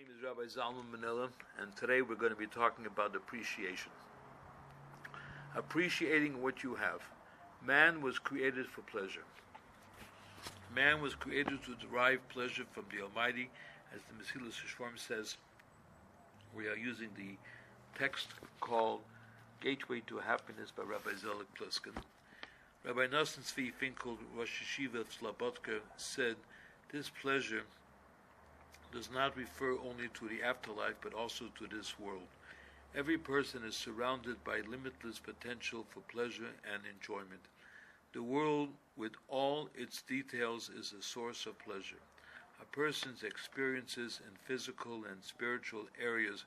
name is Rabbi Zalman Manela, and today we're going to be talking about appreciation. Appreciating what you have. Man was created for pleasure. Man was created to derive pleasure from the Almighty, as the Manela says. We are using the text called Gateway to Happiness by Rabbi Zelig Pliskin. Rabbi Nosson Tzvi Finkel, Rosh Yeshiva Slobodka, said, this pleasure does not refer only to the afterlife, but also to this world. Every person is surrounded by limitless potential for pleasure and enjoyment. The world, with all its details, is a source of pleasure. A person's experiences in physical and spiritual areas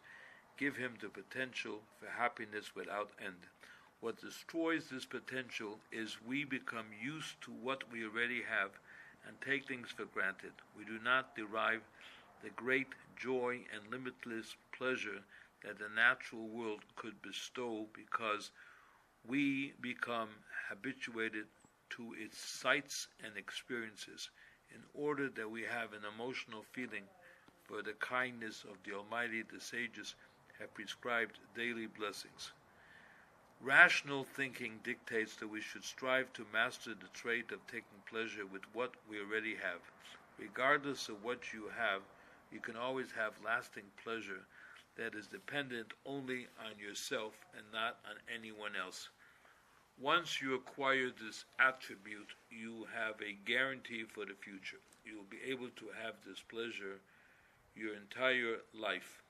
give him the potential for happiness without end. What destroys this potential is we become used to what we already have and take things for granted. We do not derive the great joy and limitless pleasure that the natural world could bestow because we become habituated to its sights and experiences in order that we have an emotional feeling for the kindness of the Almighty. The sages have prescribed daily blessings. Rational thinking dictates that we should strive to master the trait of taking pleasure with what we already have. Regardless of what you have, you can always have lasting pleasure that is dependent only on yourself and not on anyone else. Once you acquire this attribute, you have a guarantee for the future. You will be able to have this pleasure your entire life.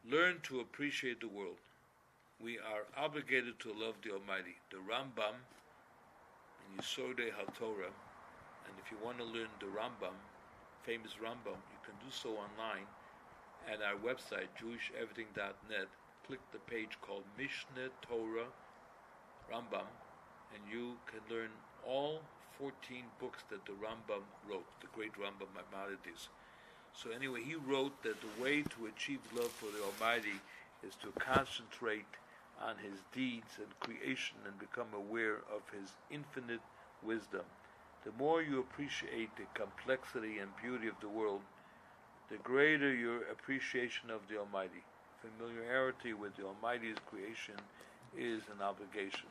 Learn to appreciate the world. We are obligated to love the Almighty. The Rambam in Yesodei HaTorah, and if you want to learn the Rambam, famous Rambam, you can do so online at our website, JewishEverything.net. Click the page called Mishneh Torah Rambam, and you can learn all 14 books that the Rambam wrote, the great Rambam Maimonides. So anyway, he wrote that the way to achieve love for the Almighty is to concentrate on his deeds and creation and become aware of his infinite wisdom. The more you appreciate the complexity and beauty of the world, the greater your appreciation of the Almighty. Familiarity with the Almighty's creation is an obligation.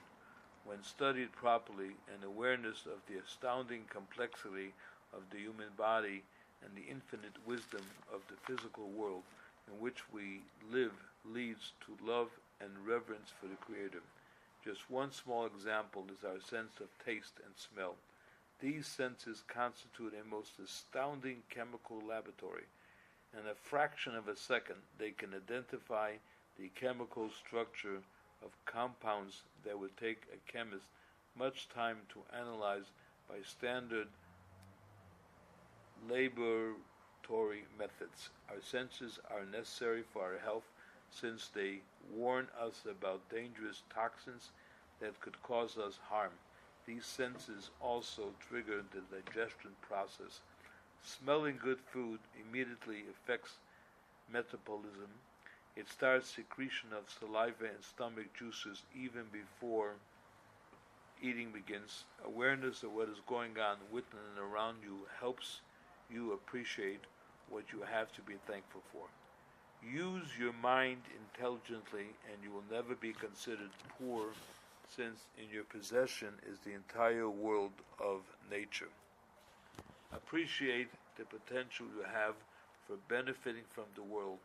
When studied properly, an awareness of the astounding complexity of the human body and the infinite wisdom of the physical world in which we live leads to love and reverence for the Creator. Just one small example is our sense of taste and smell. These senses constitute a most astounding chemical laboratory. In a fraction of a second, they can identify the chemical structure of compounds that would take a chemist much time to analyze by standard laboratory methods. Our senses are necessary for our health since they warn us about dangerous toxins that could cause us harm. These senses also trigger the digestion process. Smelling good food immediately affects metabolism. It starts secretion of saliva and stomach juices even before eating begins. Awareness of what is going on within and around you helps you appreciate what you have to be thankful for. Use your mind intelligently and you will never be considered poor, since in your possession is the entire world of nature. Appreciate the potential you have for benefiting from the world.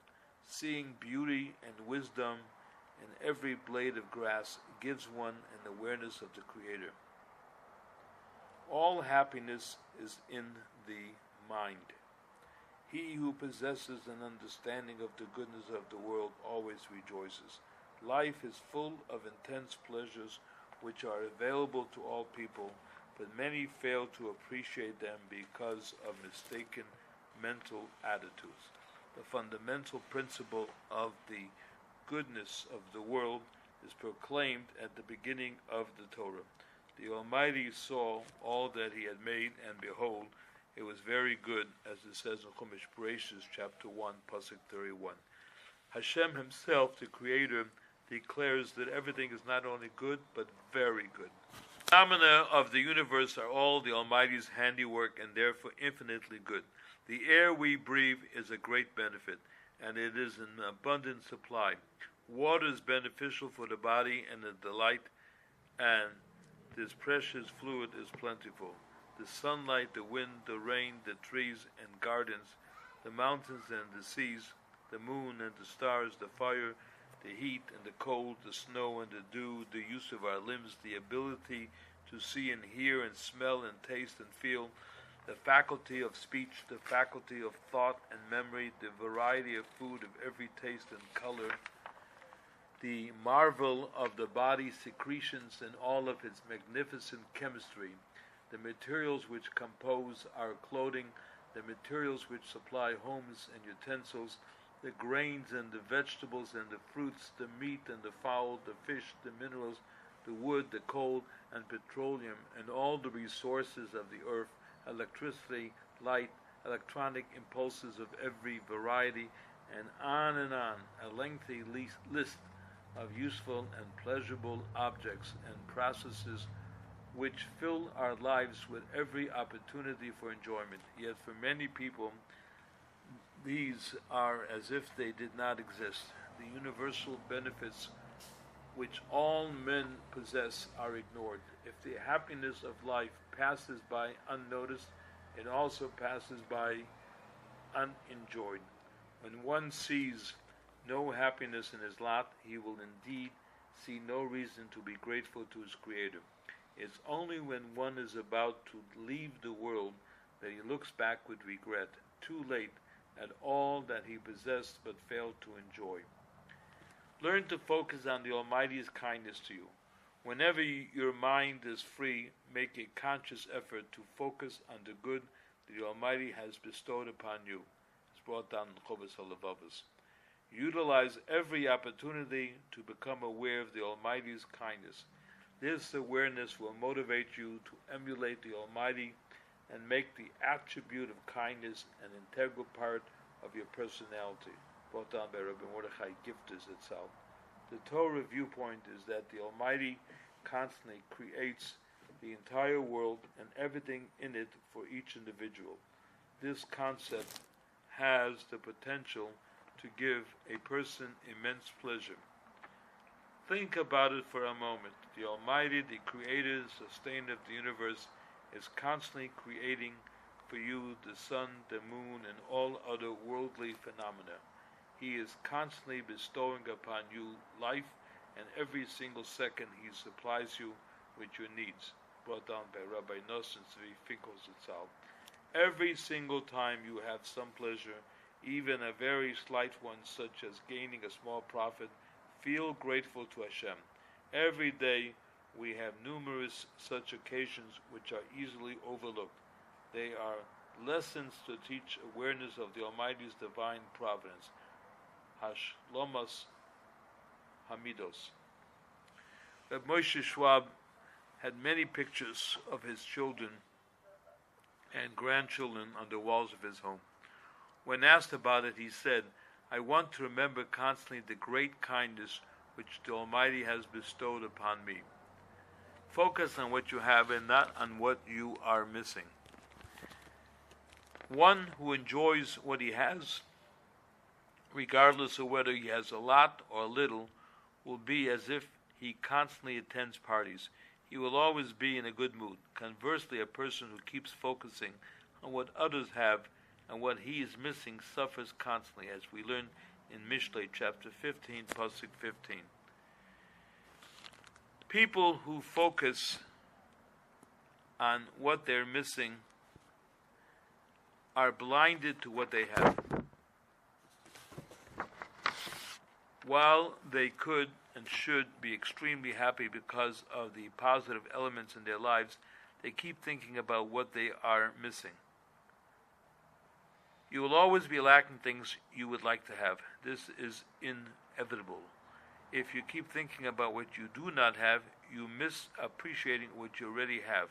Seeing beauty and wisdom in every blade of grass gives one an awareness of the Creator. All happiness is in the mind. He who possesses an understanding of the goodness of the world always rejoices. Life is full of intense pleasures which are available to all people, but many fail to appreciate them because of mistaken mental attitudes. The fundamental principle of the goodness of the world is proclaimed at the beginning of the Torah. The Almighty saw all that He had made, and behold, it was very good, as it says in Chumash Bereshis, chapter 1, pasuk 31. Hashem Himself, the Creator, declares that everything is not only good, but very good. Phenomena of the universe are all the Almighty's handiwork and therefore infinitely good. The air we breathe is a great benefit, and it is in abundant supply. Water is beneficial for the body and a delight, and this precious fluid is plentiful. The sunlight, the wind, the rain, the trees and gardens, the mountains and the seas, the moon and the stars, the fire, the heat and the cold, the snow and the dew, the use of our limbs, the ability to see and hear and smell and taste and feel, the faculty of speech, the faculty of thought and memory, the variety of food of every taste and color, the marvel of the body's secretions and all of its magnificent chemistry, the materials which compose our clothing, the materials which supply homes and utensils, the grains and the vegetables and the fruits, the meat and the fowl, the fish, the minerals, the wood, the coal and petroleum, and all the resources of the earth, electricity, light, electronic impulses of every variety, and on, a lengthy list of useful and pleasurable objects and processes which fill our lives with every opportunity for enjoyment. Yet for many people, these are as if they did not exist. The universal benefits which all men possess are ignored. If the happiness of life passes by unnoticed, it also passes by unenjoyed. When one sees no happiness in his lot, he will indeed see no reason to be grateful to his Creator. It's only when one is about to leave the world that he looks back with regret, too late, at all that he possessed but failed to enjoy. Learn to focus on the Almighty's kindness to you. Whenever your mind is free, make a conscious effort to focus on the good that the Almighty has bestowed upon you. It's brought down in Chovos HaLevavos. Utilize every opportunity to become aware of the Almighty's kindness. This awareness will motivate you to emulate the Almighty and make the attribute of kindness an integral part of your personality. Brought down by Rabbi Mordechai Giftis itself. The Torah viewpoint is that the Almighty constantly creates the entire world and everything in it for each individual. This concept has the potential to give a person immense pleasure. Think about it for a moment. The Almighty, the Creator, Sustainer of the universe, is constantly creating for you the sun, the moon, and all other worldly phenomena. He is constantly bestowing upon you life, and every single second He supplies you with your needs. Brought down by Rabbi Nosson Tzvi Finkos itself. Every single time you have some pleasure, even a very slight one, such as gaining a small profit, feel grateful to Hashem. Every day we have numerous such occasions which are easily overlooked. They are lessons to teach awareness of the Almighty's divine providence. Hashlomas Hamidos. Rabbi Moshe Schwab had many pictures of his children and grandchildren on the walls of his home. When asked about it, he said, "I want to remember constantly the great kindness which the Almighty has bestowed upon me." Focus on what you have and not on what you are missing. One who enjoys what he has, regardless of whether he has a lot or a little, will be as if he constantly attends parties. He will always be in a good mood. Conversely, a person who keeps focusing on what others have and what he is missing suffers constantly, as we learn in Mishlei chapter 15, Pasuk 15. People who focus on what they're missing are blinded to what they have. While they could and should be extremely happy because of the positive elements in their lives, they keep thinking about what they are missing. You will always be lacking things you would like to have. This is inevitable. If you keep thinking about what you do not have, you miss appreciating what you already have.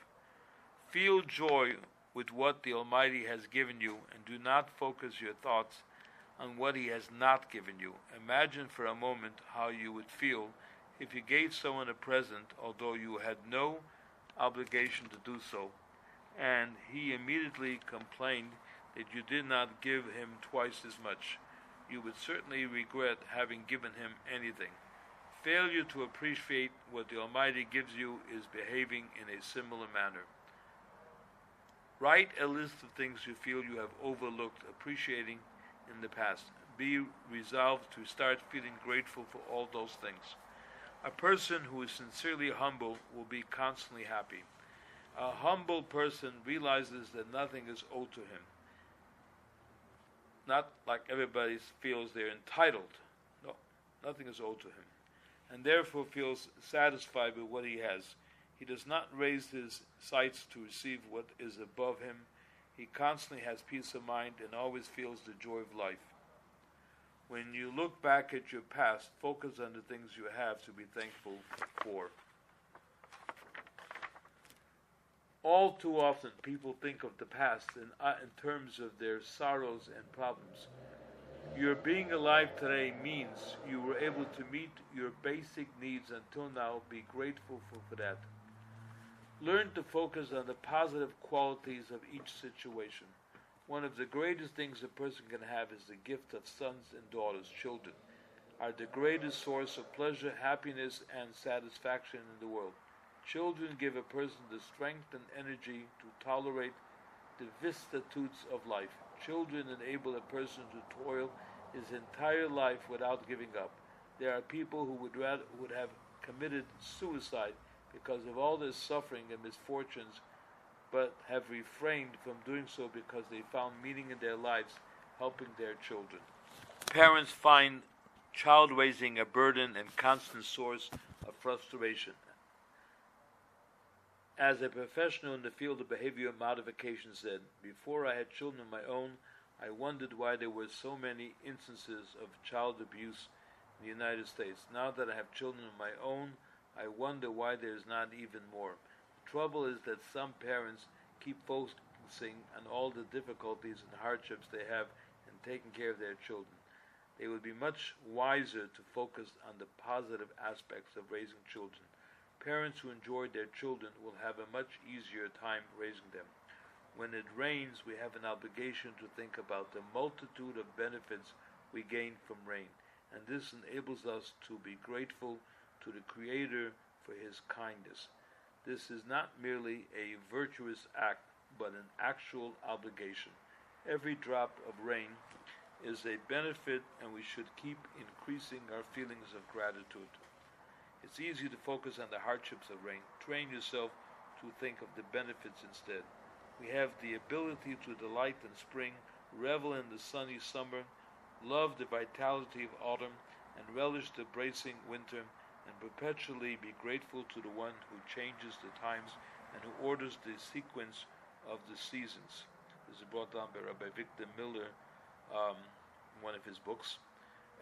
Feel joy with what the Almighty has given you, and do not focus your thoughts on what He has not given you. Imagine for a moment how you would feel if you gave someone a present, although you had no obligation to do so, and he immediately complained that you did not give him twice as much. You would certainly regret having given him anything. Failure to appreciate what the Almighty gives you is behaving in a similar manner. Write a list of things you feel you have overlooked appreciating in the past. Be resolved to start feeling grateful for all those things. A person who is sincerely humble will be constantly happy. A humble person realizes that nothing is owed to him. Not like everybody feels they're entitled. No, nothing is owed to him. And therefore feels satisfied with what he has. He does not raise his sights to receive what is above him. He constantly has peace of mind and always feels the joy of life. When you look back at your past, focus on the things you have to be thankful for. All too often, people think of the past in terms of their sorrows and problems. Your being alive today means you were able to meet your basic needs until now. Be grateful for that. Learn to focus on the positive qualities of each situation. One of the greatest things a person can have is the gift of sons and daughters, children, are the greatest source of pleasure, happiness, and satisfaction in the world. Children give a person the strength and energy to tolerate the vicissitudes of life. Children enable a person to toil his entire life without giving up. There are people who would have committed suicide because of all their suffering and misfortunes, but have refrained from doing so because they found meaning in their lives helping their children. Parents find child raising a burden and constant source of frustration. As a professional in the field of behavior modification said, before I had children of my own, I wondered why there were so many instances of child abuse in the United States. Now that I have children of my own, I wonder why there is not even more. The trouble is that some parents keep focusing on all the difficulties and hardships they have in taking care of their children. They would be much wiser to focus on the positive aspects of raising children. Parents who enjoy their children will have a much easier time raising them. When it rains, we have an obligation to think about the multitude of benefits we gain from rain, and this enables us to be grateful to the Creator for His kindness. This is not merely a virtuous act, but an actual obligation. Every drop of rain is a benefit, and we should keep increasing our feelings of gratitude. It's easy to focus on the hardships of rain. Train yourself to think of the benefits instead. We have the ability to delight in spring, revel in the sunny summer, love the vitality of autumn, and relish the bracing winter, and perpetually be grateful to the one who changes the times and who orders the sequence of the seasons. This is brought down by Rabbi Victor Miller in one of his books.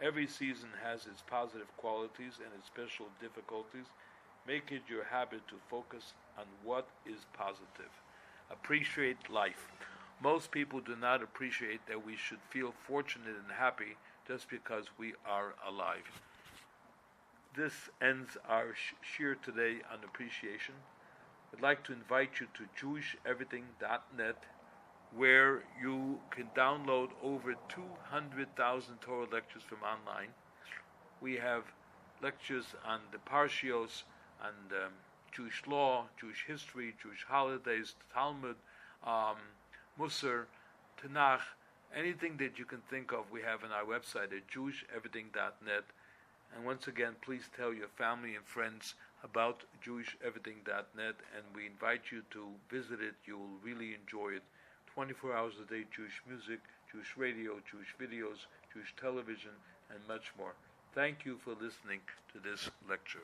Every season has its positive qualities and its special difficulties. Make it your habit to focus on what is positive. Appreciate life. Most people do not appreciate that we should feel fortunate and happy just because we are alive. This ends our shir today on appreciation. I'd like to invite you to JewishEverything.net, where you can download over 200,000 Torah lectures from online. We have lectures on the Parshios, on Jewish law, Jewish history, Jewish holidays, Talmud, Musar, Tanakh, anything that you can think of we have on our website at JewishEverything.net. And once again, please tell your family and friends about JewishEverything.net, and we invite you to visit it. You will really enjoy it. 24 hours a day, Jewish music, Jewish radio, Jewish videos, Jewish television, and much more. Thank you for listening to this lecture.